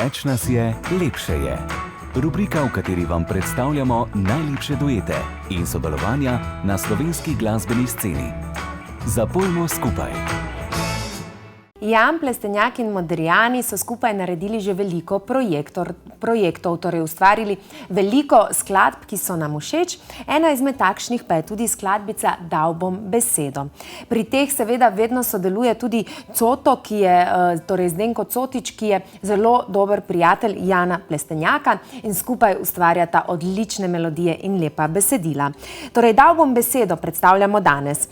Več nas je, lepše je. Rubrika, v kateri vam predstavljamo najlepše duete in sodelovanja na slovenski glasbeni sceni. Zapojmo skupaj. Jan Plestenjak in Modrijani so skupaj naredili že veliko projektov, torej ustvarili veliko skladb, ki so nam všeč. Ena izmed takšnih pa je tudi skladbica Dal bom besedo. Pri teh seveda vedno sodeluje tudi Coto, ki je, torej Zdenko Cotič, ki je zelo dober prijatelj Jana Plestenjaka in skupaj ustvarjata odlične melodije in lepa besedila. Torej, Dal bom besedo predstavljamo danes.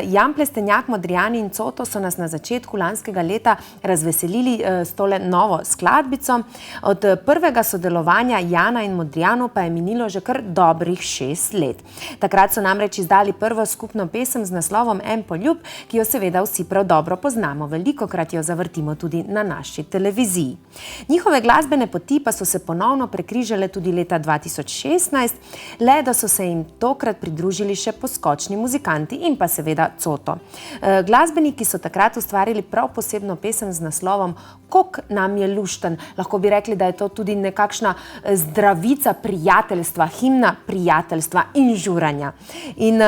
Jan Plestenjak, Modrijani in Coto so nas na začetku lanskega leta razveselili s tole novo skladbico. Od prvega sodelovanja Jana in Modrijanov pa je minilo že kar dobrih 6 let. Takrat so namreč izdali prvo skupno pesem z naslovom En poljub, ki jo seveda vsi prav dobro poznamo. Velikokrat jo zavrtimo tudi na naši televiziji. Njihove glasbene poti pa so se ponovno prekrižale tudi leta 2016, le da so se jim tokrat pridružili še poskočni muzikanti in pa seveda Coto. Glasbeniki so takrat ustvarili prav posebno pesem z naslovom Kok nam je lušten. Lahko bi rekli, da je to tudi nekakšna zdravica prijateljstva, himna prijateljstva in žuranja. In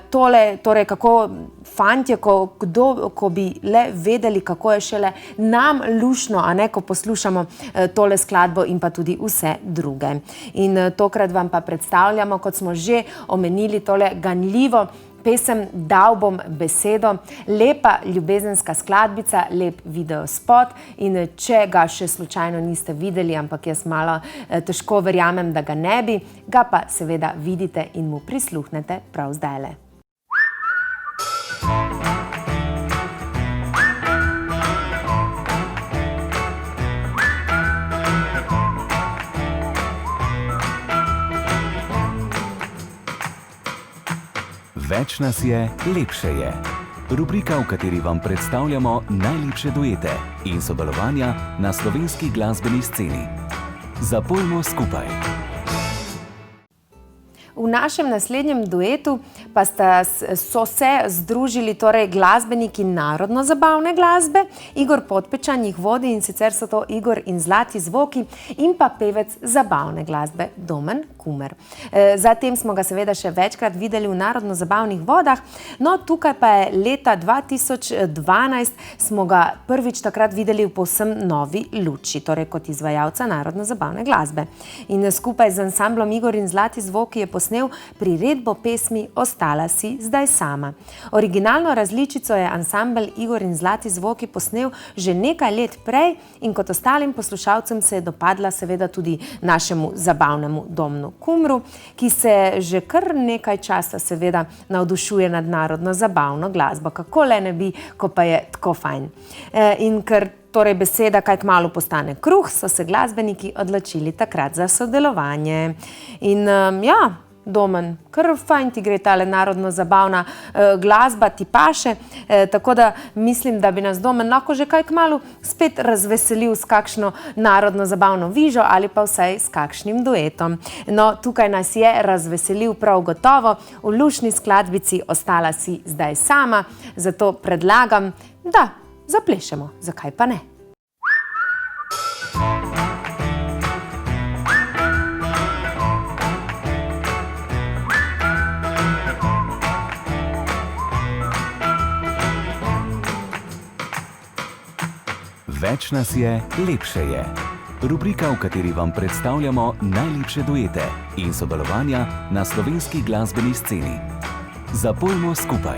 tole, torej kako fantje, ko bi le vedeli, kako je šele nam luštno, a ne, ko poslušamo tole skladbo in pa tudi vse druge. In tokrat vam pa predstavljamo, kot smo že omenili, tole ganljivo pesem Dal bom besedo, lepa ljubezenska skladbica, lep videospot in če ga še slučajno niste videli, ampak jaz malo težko verjamem, da ga ne bi, ga pa seveda vidite in mu prisluhnete prav zdajle. Več nas je, lepše je. Rubrika, v kateri vam predstavljamo najlepše duete in sodelovanja na slovenski glasbeni sceni. Zapojmo skupaj. V našem naslednjem duetu pa so se združili torej glasbeniki narodno-zabavne glasbe. Igor Podpečan jih vodi in sicer so to Igor in Zlati zvoki in pa pevec zabavne glasbe Domen Kumer. Zatem smo ga seveda še večkrat videli v narodno-zabavnih vodah, no tukaj pa je leta 2012 smo ga prvič takrat videli v povsem novi luči, torej kot izvajalca narodno-zabavne glasbe. In skupaj z ansamblom Igor in Zlati zvoki je posnel priredbo pesmi Ostala si zdaj sama. Originalno različico je ansambel Igor in Zlati zvoki posnel že nekaj let prej in kot ostalim poslušalcem se je dopadla seveda tudi našemu zabavnemu Domnu Kumru, ki se že kar nekaj časa seveda navdušuje nad narodno-zabavno glasbo. Kako le ne bi, ko pa je tako fajn. In ker torej beseda kaj kmalu postane kruh, so se glasbeniki odločili takrat za sodelovanje. In ja, Domen, kar fajn ti gre tale narodno-zabavna glasba, ti paše, tako da mislim, da bi nas Domen lahko že kaj kmalu spet razveselil s kakšno narodno-zabavno vižo ali pa vsaj s kakšnim duetom. No, tukaj nas je razveselil prav gotovo v luštni skladbici Ostala si zdaj sama, zato predlagam, da zaplešemo, zakaj pa ne. Več nas je, lepše je. Rubrika, v kateri vam predstavljamo najlepše duete in sodelovanja na slovenski glasbeni sceni. Zapojmo skupaj.